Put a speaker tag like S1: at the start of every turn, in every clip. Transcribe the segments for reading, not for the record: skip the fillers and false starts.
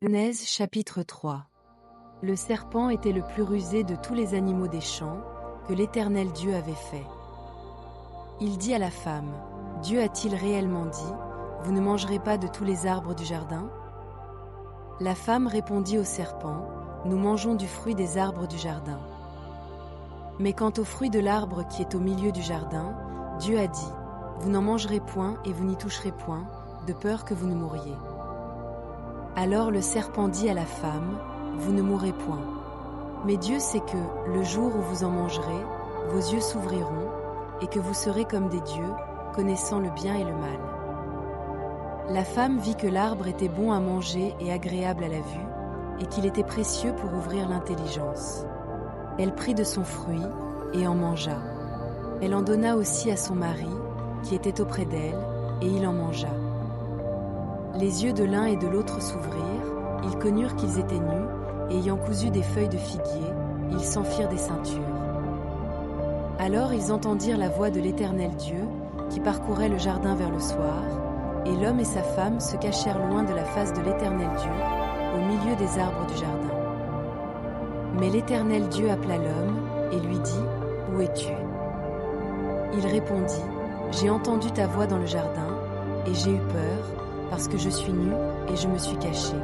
S1: Genèse chapitre 3. Le serpent était le plus rusé de tous les animaux des champs que l'Éternel Dieu avait fait. Il dit à la femme, « Dieu a-t-il réellement dit, vous ne mangerez pas de tous les arbres du jardin ?» La femme répondit au serpent, « Nous mangeons du fruit des arbres du jardin. Mais quant au fruit de l'arbre qui est au milieu du jardin, Dieu a dit, vous n'en mangerez point et vous n'y toucherez point, de peur que vous ne mouriez. » Alors le serpent dit à la femme, « Vous ne mourrez point. Mais Dieu sait que, le jour où vous en mangerez, vos yeux s'ouvriront, et que vous serez comme des dieux, connaissant le bien et le mal. » La femme vit que l'arbre était bon à manger et agréable à la vue, et qu'il était précieux pour ouvrir l'intelligence. Elle prit de son fruit, et en mangea. Elle en donna aussi à son mari, qui était auprès d'elle, et il en mangea. Les yeux de l'un et de l'autre s'ouvrirent, ils connurent qu'ils étaient nus, et ayant cousu des feuilles de figuier, ils s'en firent des ceintures. Alors ils entendirent la voix de l'Éternel Dieu, qui parcourait le jardin vers le soir, et l'homme et sa femme se cachèrent loin de la face de l'Éternel Dieu, au milieu des arbres du jardin. Mais l'Éternel Dieu appela l'homme, et lui dit, « Où es-tu » Il répondit, « J'ai entendu ta voix dans le jardin, et j'ai eu peur, parce que je suis nu, et je me suis caché. »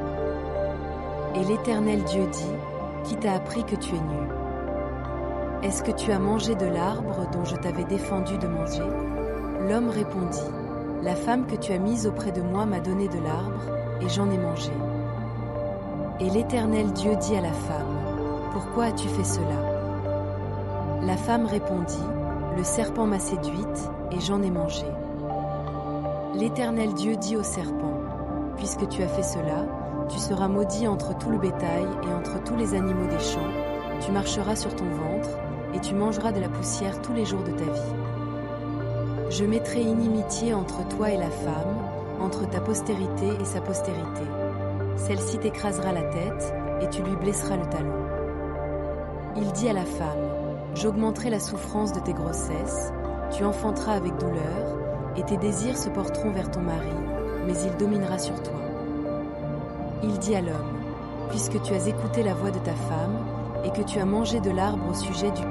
S1: Et l'Éternel Dieu dit, « Qui t'a appris que tu es nu ? Est-ce que tu as mangé de l'arbre dont je t'avais défendu de manger ?» L'homme répondit, « La femme que tu as mise auprès de moi m'a donné de l'arbre, et j'en ai mangé. » Et l'Éternel Dieu dit à la femme, « Pourquoi as-tu fait cela ?» La femme répondit, « Le serpent m'a séduite, et j'en ai mangé. » L'Éternel Dieu dit au serpent, « Puisque tu as fait cela, tu seras maudit entre tout le bétail et entre tous les animaux des champs, tu marcheras sur ton ventre, et tu mangeras de la poussière tous les jours de ta vie. Je mettrai inimitié entre toi et la femme, entre ta postérité et sa postérité. Celle-ci t'écrasera la tête, et tu lui blesseras le talon. » Il dit à la femme, « J'augmenterai la souffrance de tes grossesses, tu enfanteras avec douleur, et tes désirs se porteront vers ton mari, mais il dominera sur toi. » Il dit à l'homme, « Puisque tu as écouté la voix de ta femme, et que tu as mangé de l'arbre au sujet duquel